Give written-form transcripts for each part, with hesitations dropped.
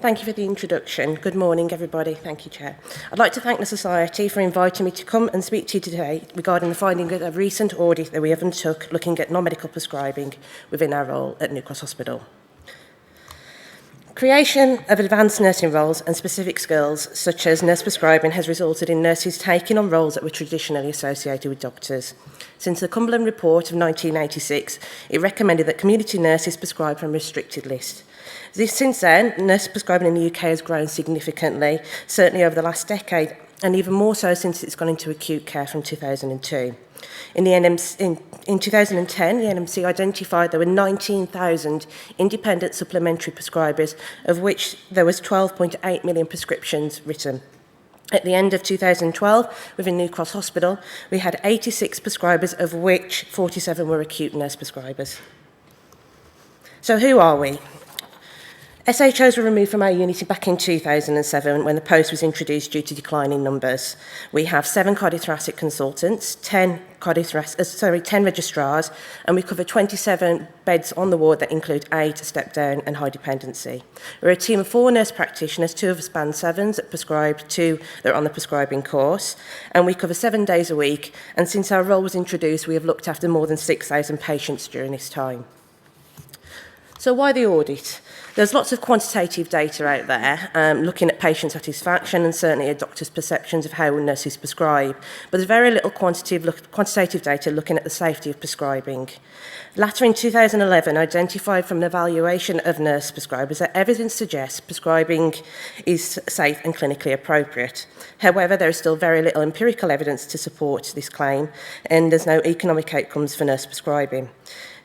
Thank you for the introduction. Good morning, everybody. Thank you, Chair. I'd like to thank the Society for inviting me to come and speak to you today regarding the finding of a recent audit that we have undertook looking at non-medical prescribing within our role at New Cross Hospital. Creation of advanced nursing roles and specific skills, such as nurse prescribing, has resulted in nurses taking on roles that were traditionally associated with doctors. Since the Cumberland Report of 1986, it recommended that community nurses prescribe from a restricted list. Since then, nurse prescribing in the UK has grown significantly, certainly over the last decade, and even more so since it's gone into acute care from 2002. In 2010, the NMC identified there were 19,000 independent supplementary prescribers, of which there was 12.8 million prescriptions written. At the end of 2012, within New Cross Hospital, we had 86 prescribers, of which 47 were acute nurse prescribers. So who are we? SHOs were removed from our unit back in 2007 when the post was introduced due to declining numbers. We have 7 cardiothoracic consultants, 10 registrars, and we cover 27 beds on the ward that include 8 step-down and high dependency. We're a team of 4 nurse practitioners, 2 of us band 7s that prescribe, 2 that are on the prescribing course, and we cover 7 days a week, and since our role was introduced, we have looked after more than 6,000 patients during this time. So why the audit? There's lots of quantitative data out there looking at patient satisfaction and certainly at doctors' perceptions of how nurses prescribe, but there's very little quantitative data looking at the safety of prescribing. Latter in 2011 identified from an evaluation of nurse prescribers that evidence suggests prescribing is safe and clinically appropriate. However, there is still very little empirical evidence to support this claim, and there's no economic outcomes for nurse prescribing.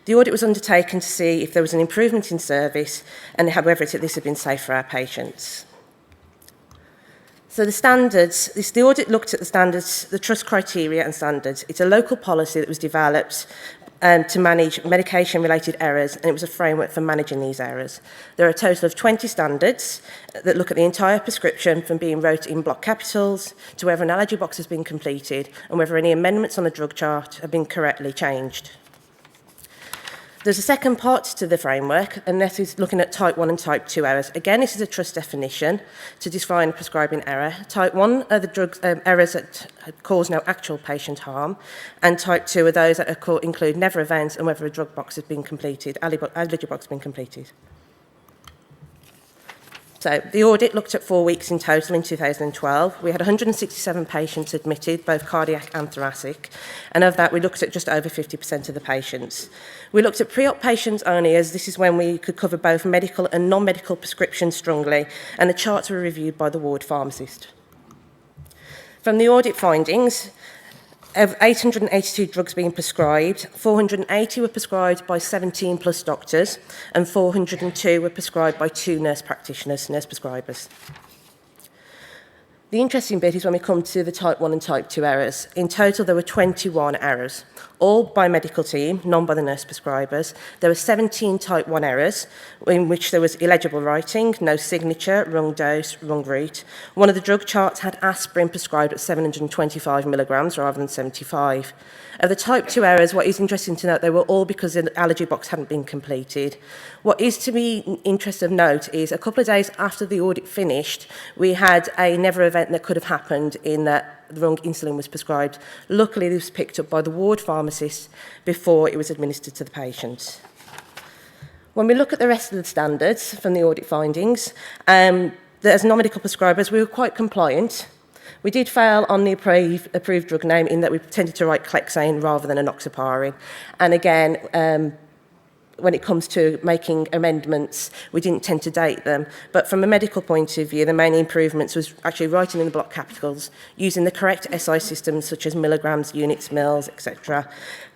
The audit was undertaken to see if there was an improvement in service and however this had been safe for our patients. So the standards, the audit looked at the standards, the trust criteria and standards. It's a local policy that was developed to manage medication-related errors, and it was a framework for managing these errors. There are a total of 20 standards that look at the entire prescription from being wrote in block capitals to whether an allergy box has been completed and whether any amendments on the drug chart have been correctly changed. There's a second part to the framework, and that is looking at type 1 and type 2 errors. Again, this is a trust definition to define a prescribing error. Type 1 are the drug errors that cause no actual patient harm, and type 2 are those that include never events and whether a drug box has been completed, allergy box has been completed. So the audit looked at 4 weeks in total in 2012. We had 167 patients admitted, both cardiac and thoracic, and of that we looked at just over 50% of the patients. We looked at pre-op patients only, as this is when we could cover both medical and non-medical prescriptions strongly, and the charts were reviewed by the ward pharmacist. From the audit findings, of 882 drugs being prescribed, 480 were prescribed by 17 plus doctors, and 402 were prescribed by 2 nurse practitioners, nurse prescribers. The interesting bit is when we come to the type 1 and type 2 errors. In total, there were 21 errors, all by medical team, none by the nurse prescribers. There were 17 type 1 errors, in which there was illegible writing, no signature, wrong dose, wrong route. One of the drug charts had aspirin prescribed at 725 milligrams rather than 75. Of the type 2 errors, what is interesting to note, they were all because the allergy box hadn't been completed. What is to be interesting of note is a couple of days after the audit finished, we had a never event that could have happened in that the wrong insulin was prescribed. Luckily, this was picked up by the ward pharmacist before it was administered to the patient. When we look at the rest of the standards from the audit findings, as non-medical prescribers, we were quite compliant. We did fail on the approved drug name in that we tended to write Clexane rather than enoxaparin. And again, when it comes to making amendments, we didn't tend to date them. But from a medical point of view, the main improvements was actually writing in the block capitals, using the correct SI systems such as milligrams, units, mils, etc.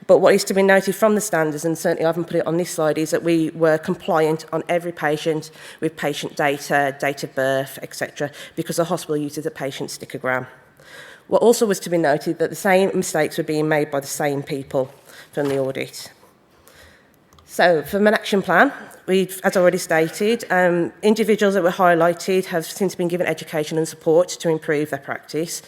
But what is to be noted from the standards, and certainly I haven't put it on this slide, is that we were compliant on every patient with patient data, date of birth, etc., because the hospital uses a patient stickogram. What also was to be noted that the same mistakes were being made by the same people from the audit. So, from an action plan, we've, as already stated, individuals that were highlighted have since been given education and support to improve their practice.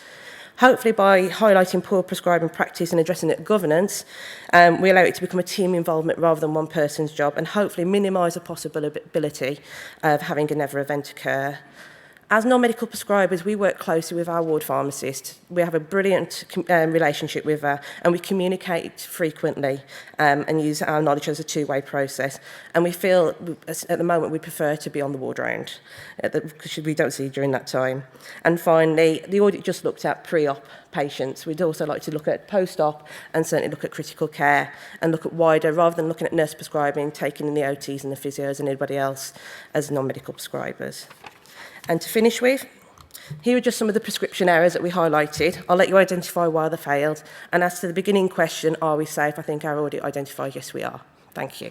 Hopefully, by highlighting poor prescribing practice and addressing it governance, we allow it to become a team involvement rather than one person's job, and hopefully minimise the possibility of having a never event occur. As non-medical prescribers, we work closely with our ward pharmacist. We have a brilliant relationship with her, and we communicate frequently and use our knowledge as a two-way process. And we feel, at the moment, we prefer to be on the ward round, because we don't see during that time. And finally, the audit just looked at pre-op patients. We'd also like to look at post-op and certainly look at critical care and look at wider, rather than looking at nurse prescribing, taking in the OTs and the physios and anybody else as non-medical prescribers. And to finish with, here are just some of the prescription errors that we highlighted. I'll let you identify why they failed. And as to the beginning question, are we safe? I think our audit identified, yes, we are. Thank you.